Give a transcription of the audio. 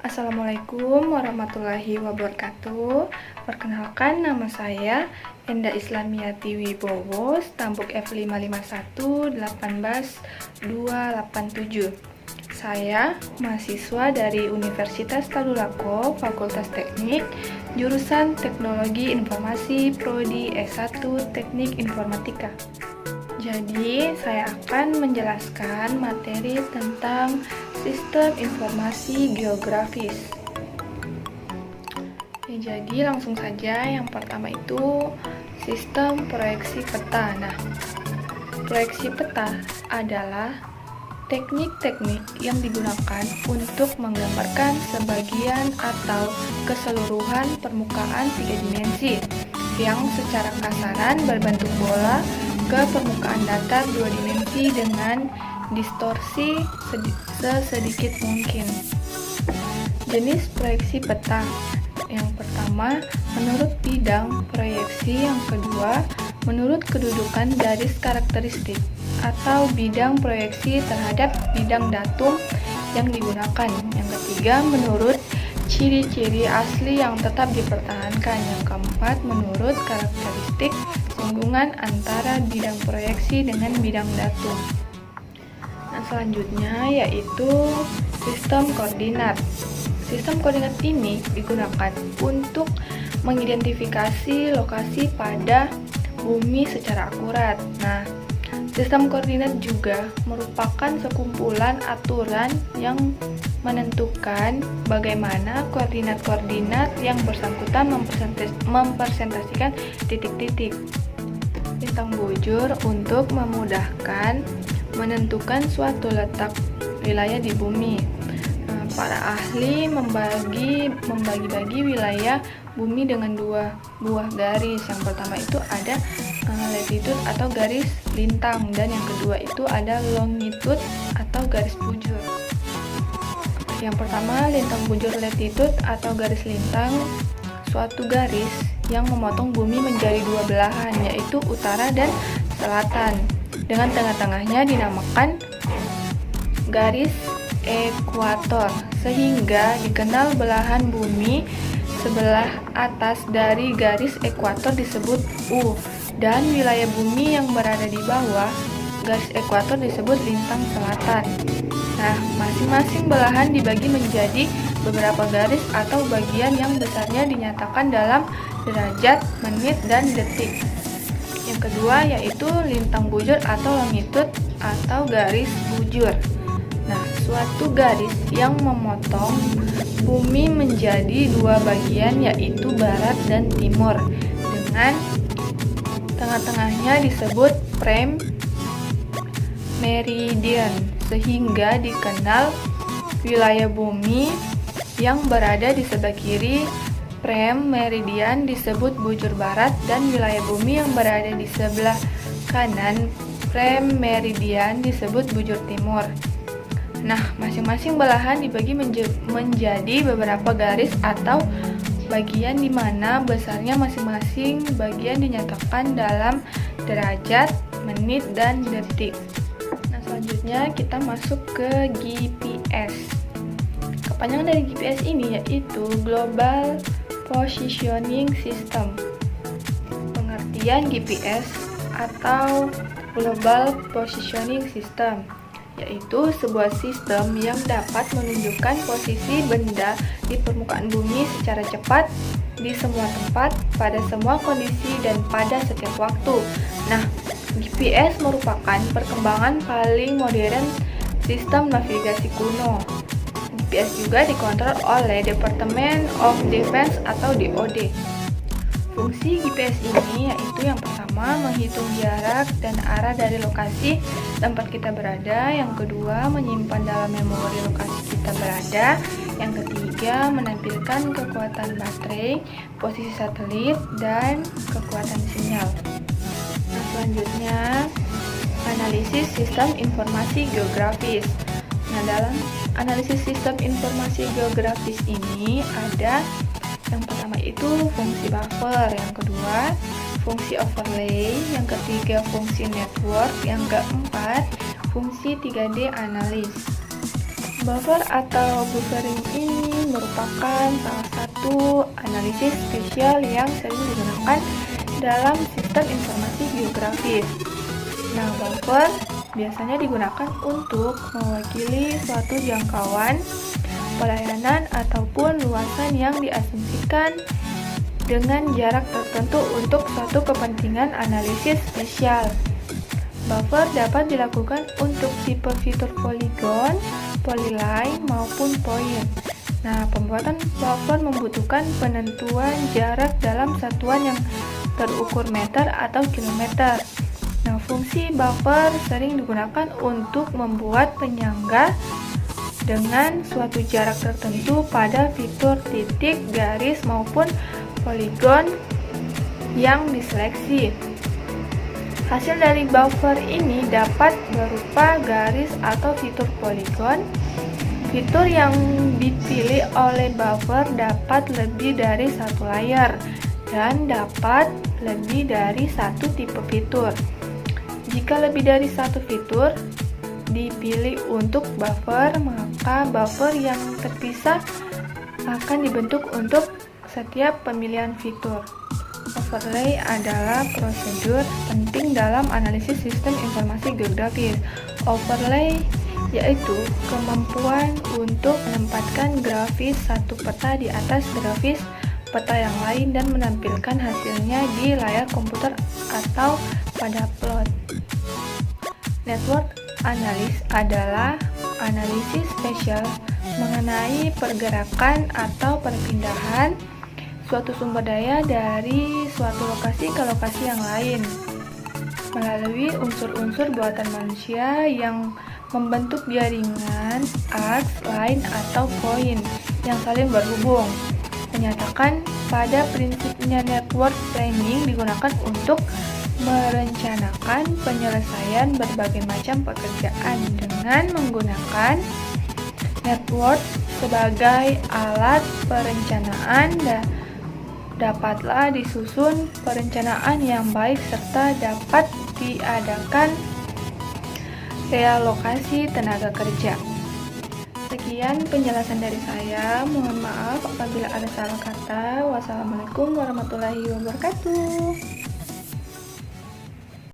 Assalamualaikum warahmatullahi wabarakatuh. Perkenalkan, nama saya Enda Islamiyati Wibowo, stambuk F551818287. Saya mahasiswa dari Universitas Tadulako, Fakultas Teknik, jurusan Teknologi Informasi, Prodi S1 Teknik Informatika. Jadi, saya akan menjelaskan materi tentang sistem informasi geografis. Jadi langsung saja, yang pertama itu sistem proyeksi peta. Nah, proyeksi peta adalah teknik-teknik yang digunakan untuk menggambarkan sebagian atau keseluruhan permukaan 3 dimensi yang secara kasaran berbentuk bola ke permukaan datar 2 dimensi dengan distorsi sesedikit mungkin. Jenis proyeksi peta. Yang pertama, menurut bidang proyeksi. Yang kedua, menurut kedudukan garis karakteristik atau bidang proyeksi terhadap bidang datum yang digunakan. Yang ketiga, menurut ciri-ciri asli yang tetap dipertahankan. Yang keempat, menurut karakteristik singgungan antara bidang proyeksi dengan bidang datum. Nah, selanjutnya yaitu sistem koordinat. Sistem koordinat ini digunakan untuk mengidentifikasi lokasi pada bumi secara akurat. Nah, sistem koordinat juga merupakan sekumpulan aturan yang menentukan bagaimana koordinat-koordinat yang bersangkutan mempresentasikan titik-titik. Lintang bujur untuk memudahkan menentukan suatu letak wilayah di bumi. Para ahli membagi-bagi wilayah bumi dengan 2 buah garis. Yang pertama itu ada latitude atau garis lintang, dan yang kedua itu ada longitude atau garis bujur. Yang pertama, lintang bujur latitude atau garis lintang, suatu garis yang memotong bumi menjadi 2 belahan, yaitu utara dan selatan, dengan tengah-tengahnya dinamakan garis ekuator, sehingga dikenal belahan bumi sebelah atas dari garis ekuator disebut U, dan wilayah bumi yang berada di bawah garis ekuator disebut lintang selatan. Nah, masing-masing belahan dibagi menjadi beberapa garis atau bagian yang besarnya dinyatakan dalam derajat, menit, dan detik. Yang kedua yaitu lintang bujur atau longitude atau garis bujur. Nah, suatu garis yang memotong bumi menjadi 2 bagian yaitu barat dan timur, dengan tengah-tengahnya disebut prime meridian, sehingga dikenal wilayah bumi yang berada di sebelah kiri prime meridian disebut bujur barat, dan wilayah bumi yang berada di sebelah kanan prime meridian disebut bujur timur. Nah, masing-masing belahan dibagi menjadi beberapa garis atau bagian di mana besarnya masing-masing bagian dinyatakan dalam derajat, menit, dan detik. Nah, selanjutnya kita masuk ke GPS. Kepanjangan dari GPS ini yaitu Global Positioning System. Pengertian GPS atau Global Positioning System yaitu sebuah sistem yang dapat menunjukkan posisi benda di permukaan bumi secara cepat di semua tempat, pada semua kondisi, dan pada setiap waktu. Nah, GPS merupakan perkembangan paling modern sistem navigasi kuno. GPS juga dikontrol oleh Department of Defense atau DoD. Fungsi GPS ini yaitu yang pertama, menghitung jarak dan arah dari lokasi tempat kita berada. Yang kedua, menyimpan dalam memori lokasi kita berada. Yang ketiga, menampilkan kekuatan baterai, posisi satelit, dan kekuatan sinyal. Nah, selanjutnya, analisis sistem informasi geografis. Nah, dalam analisis sistem informasi geografis ini ada yang pertama itu fungsi buffer, yang kedua fungsi overlay, yang ketiga fungsi network, yang keempat fungsi 3D analis. Buffer atau buffering ini merupakan salah satu analisis spesial yang sering digunakan dalam sistem informasi geografis. Nah, buffer biasanya digunakan untuk mewakili suatu jangkauan, pelayanan, ataupun luasan yang diasumsikan dengan jarak tertentu untuk suatu kepentingan analisis spesial. Buffer dapat dilakukan untuk tipe fitur poligon, polyline, maupun point. Nah, pembuatan buffer membutuhkan penentuan jarak dalam satuan yang terukur meter atau kilometer. Nah, fungsi buffer sering digunakan untuk membuat penyangga dengan suatu jarak tertentu pada fitur titik, garis, maupun poligon yang diseleksi. Hasil dari buffer ini dapat berupa garis atau fitur poligon. Fitur yang dipilih oleh buffer dapat lebih dari satu layer dan dapat lebih dari satu tipe fitur. Jika lebih dari satu fitur dipilih untuk buffer, maka buffer yang terpisah akan dibentuk untuk setiap pemilihan fitur. Overlay adalah prosedur penting dalam analisis sistem informasi geografis. Overlay yaitu kemampuan untuk menempatkan grafis satu peta di atas grafis peta yang lain dan menampilkan hasilnya di layar komputer atau pada plot. Network analysis adalah analisis spesial mengenai pergerakan atau perpindahan suatu sumber daya dari suatu lokasi ke lokasi yang lain melalui unsur-unsur buatan manusia yang membentuk jaringan, aks, line, atau point yang saling berhubung. Menyatakan pada prinsipnya network planning digunakan untuk merencanakan penyelesaian berbagai macam pekerjaan dengan menggunakan network sebagai alat perencanaan dan dapatlah disusun perencanaan yang baik serta dapat diadakan realokasi tenaga kerja. Sekian penjelasan dari saya. Mohon maaf apabila ada salah kata. Wassalamualaikum warahmatullahi wabarakatuh.